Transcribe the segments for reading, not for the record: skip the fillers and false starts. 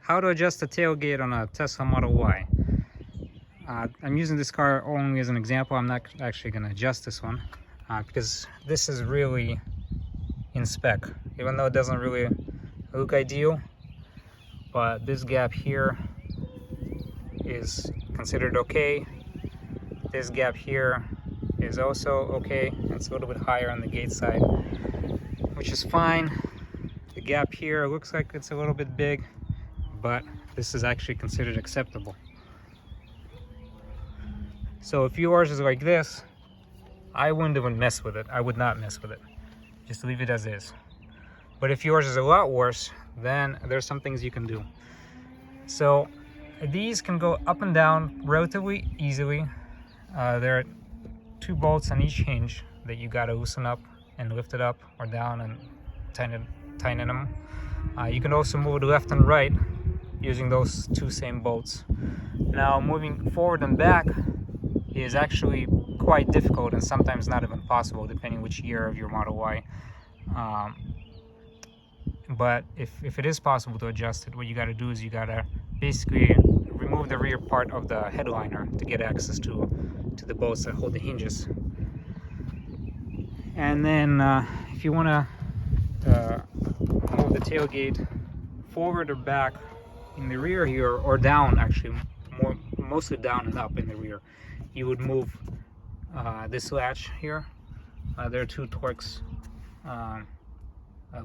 how to adjust the tailgate on a Tesla Model Y. I'm using this car only as an example. I'm not actually going to adjust this one because this is really in spec, even though it doesn't really look ideal. But this gap here is considered okay. This gap here is also okay. It's a little bit higher on the gate side, which is fine. The gap here looks like it's a little bit big, but this is actually considered acceptable. So if yours is like this, I wouldn't even mess with it. I would not mess with it. Just leave it as is. But if yours is a lot worse, then there's some things you can do. So these can go up and down relatively easily. There are 2 bolts on each hinge that you gotta loosen up and lift it up or down and tighten them. You can also move it left and right using those 2 same bolts. Now moving forward and back is actually quite difficult and sometimes not even possible depending which year of your Model Y. But if it is possible to adjust it, what you got to do is you got to basically remove the rear part of the headliner to get access to the bolts that hold the hinges. And then if you want to move the tailgate forward or back in the rear here, or down, actually mostly down and up in the rear, you would move this latch here. There are 2 Torx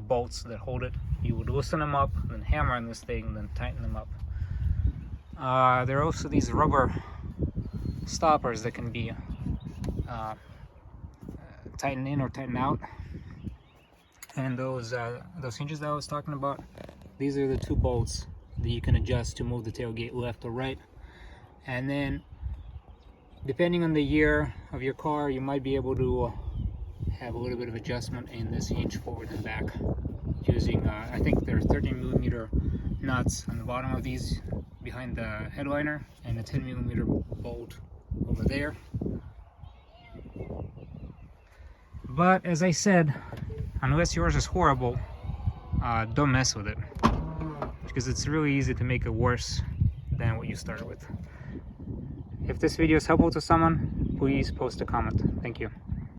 bolts that hold it. You would loosen them up, then hammer on this thing, then tighten them up. There are also these rubber stoppers that can be tightened in or tightened out. And those hinges that I was talking about, these are the 2 bolts that you can adjust to move the tailgate left or right. And then depending on the year of your car, you might be able to have a little bit of adjustment in this hinge forward and back using I think there are 13mm nuts on the bottom of these behind the headliner and a 10mm bolt over there. But as I said, unless yours is horrible, don't mess with it, because it's really easy to make it worse than what you started with. If this video is helpful to someone, please post a comment. Thank you.